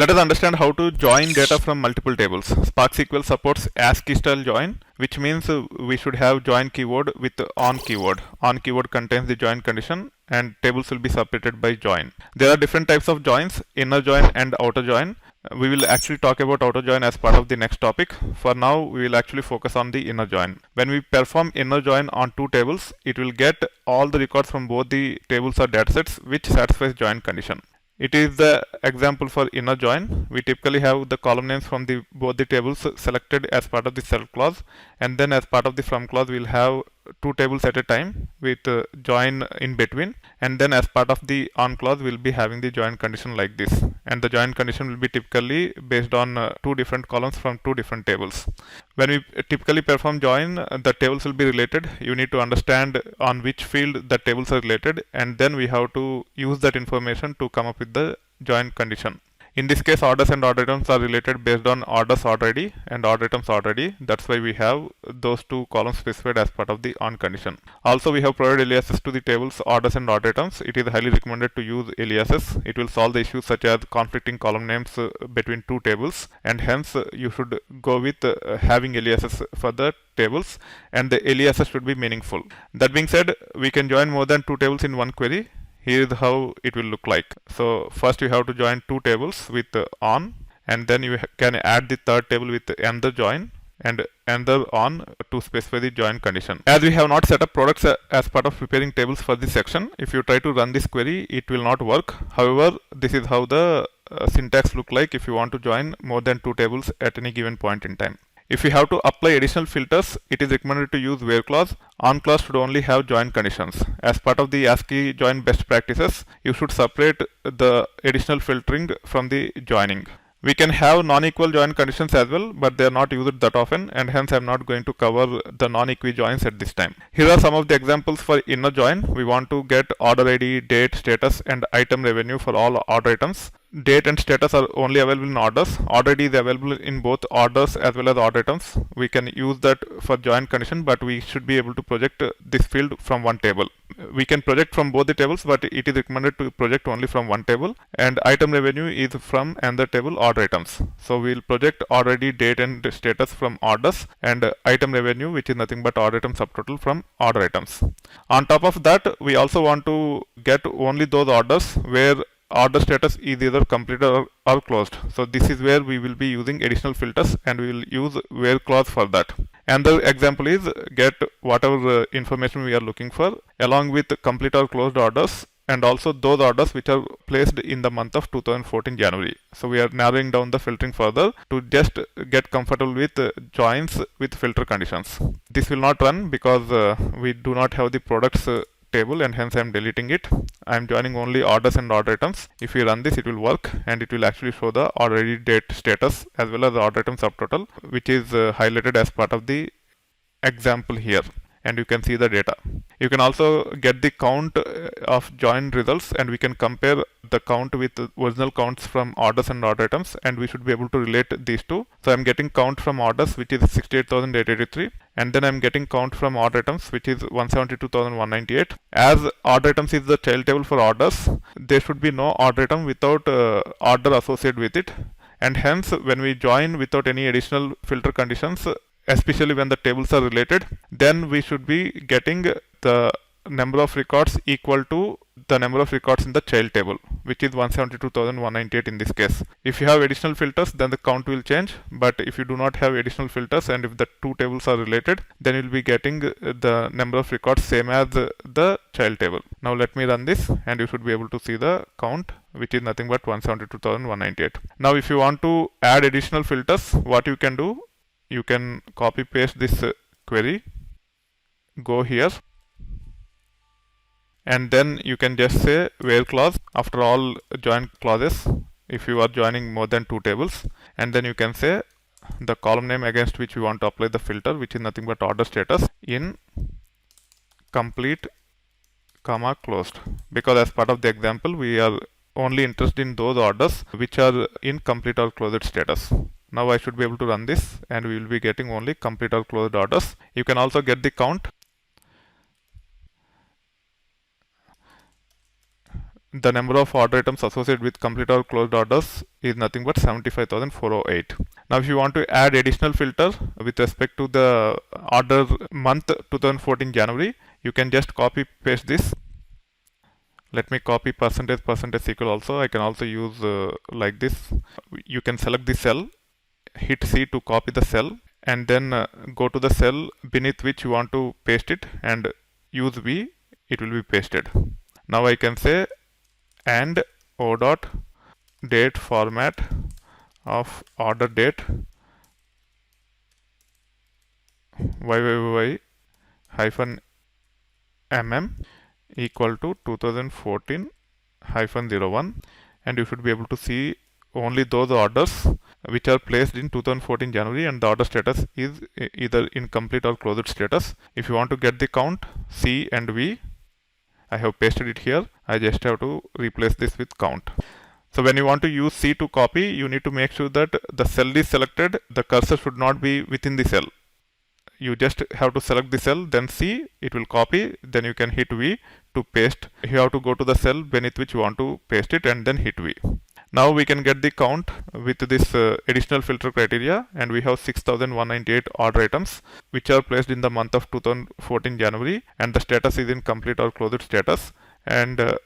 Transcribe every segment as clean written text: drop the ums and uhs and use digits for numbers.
Let us understand how to join data from multiple tables. Spark SQL supports ASCII style join, which means we should have join keyword with on keyword. On keyword contains the join condition and tables will be separated by join. There are different types of joins, inner join and outer join. We will actually talk about outer join as part of the next topic. For now, we will actually focus on the inner join. When we perform inner join on two tables, it will get all the records from both the tables or datasets which satisfies join condition. It is the example for inner join. We typically have the column names from both the tables selected as part of the self clause, and then as part of the from clause we'll have two tables at a time with join in between, and then as part of the on clause we'll be having the join condition like this, and the join condition will be typically based on two different columns from two different tables. When we typically perform join, the tables will be related. You need to understand on which field the tables are related, and then we have to use that information to come up with the join condition. In this case, orders and order items are related based on orders order ID and order items order ID. That's why we have those two columns specified as part of the on condition. Also, we have provided aliases to the tables orders and order items. It is highly recommended to use aliases. It will solve the issues such as conflicting column names between two tables, and hence you should go with having aliases for the tables, and the aliases should be meaningful. That being said, we can join more than two tables in one query. Here is how it will look like. So first you have to join two tables with on, and then you can add the third table with another join and another on to specify the join condition. As we have not set up products as part of preparing tables for this section, if you try to run this query, it will not work. However, this is how the syntax look like if you want to join more than two tables at any given point in time. If you have to apply additional filters, it is recommended to use where clause. On clause should only have join conditions. As part of the ASCII join best practices, you should separate the additional filtering from the joining. We can have non-equal join conditions as well, but they are not used that often, and hence I am not going to cover the non-equi joins at this time. Here are some of the examples for inner join. We want to get order ID, date, status, and item revenue for all order items. Date and status are only available in orders. Order ID is available in both orders as well as order items. We can use that for join condition, but we should be able to project this field from one table. We can project from both the tables, but it is recommended to project only from one table. And item revenue is from another table, order items. So we'll project order ID, date, and status from orders, and item revenue, which is nothing but order item subtotal, from order items. On top of that, we also want to get only those orders where order status is either completed or closed. So this is where we will be using additional filters, and we will use where clause for that. And the example is get whatever information we are looking for along with complete or closed orders, and also those orders which are placed in the month of 2014 January. So we are narrowing down the filtering further to just get comfortable with joins with filter conditions. This will not run because we do not have the products table, and hence I am deleting it. I am joining only orders and order items. If we run this, it will work, and it will actually show the order ID, date, status as well as the order item subtotal, which is highlighted as part of the example here, and you can see the data. You can also get the count of join results, and we can compare the count with the original counts from orders and order items, and we should be able to relate these two. So I'm getting count from orders, which is 68,883, and then I'm getting count from order items, which is 172,198. As order items is the child table for orders, there should be no order item without order associated with it, and hence when we join without any additional filter conditions, especially when the tables are related, then we should be getting the number of records equal to the number of records in the child table, which is 172,198 in this case. If you have additional filters, then the count will change, but if you do not have additional filters and if the two tables are related, then you will be getting the number of records same as the child table. Now let me run this, and you should be able to see the count, which is nothing but 172,198. Now if you want to add additional filters, what you can do, you can copy paste this query, go here, and then you can just say where clause after all join clauses if you are joining more than two tables, and then you can say the column name against which we want to apply the filter, which is nothing but order status in complete comma closed, because as part of the example we are only interested in those orders which are in complete or closed status. Now I should be able to run this, and we will be getting only complete or closed orders. You can also get the count. the number of order items associated with complete or closed orders is nothing but 75,408. Now if you want to add additional filter with respect to the order month 2014 January, you can just copy paste this. Let me copy percentage SQL also. I can also use like this. You can select the cell, hit C to copy the cell, and then go to the cell beneath which you want to paste it and use V, it will be pasted. Now I can say and O dot date format of order date YYY hyphen mm equal to 2014 hyphen 01, and you should be able to see only those orders which are placed in 2014 January and the order status is either incomplete or closed status. If you want to get the count, C and V, I have pasted it here. I just have to replace this with count. So when you want to use C to copy, you need to make sure that the cell is selected. The cursor should not be within the cell. You just have to select the cell, then C, it will copy, then you can hit V to paste. You have to go to the cell beneath which you want to paste it and then hit V. Now we can get the count with this additional filter criteria, and we have 6,198 order items which are placed in the month of 2014 January, and the status is in complete or closed status, and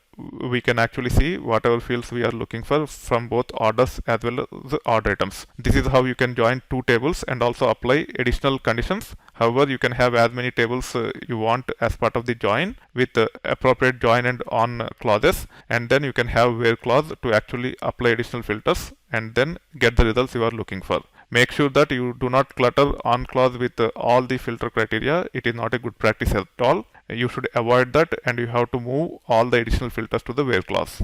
we can actually see whatever fields we are looking for from both orders as well as the order items. This is how you can join two tables and also apply additional conditions. However, you can have as many tables you want as part of the join with appropriate join and on clauses, and then you can have where clause to actually apply additional filters and then get the results you are looking for. Make sure that you do not clutter on clause with all the filter criteria. It is not a good practice at all. You should avoid that, and you have to move all the additional filters to the where clause.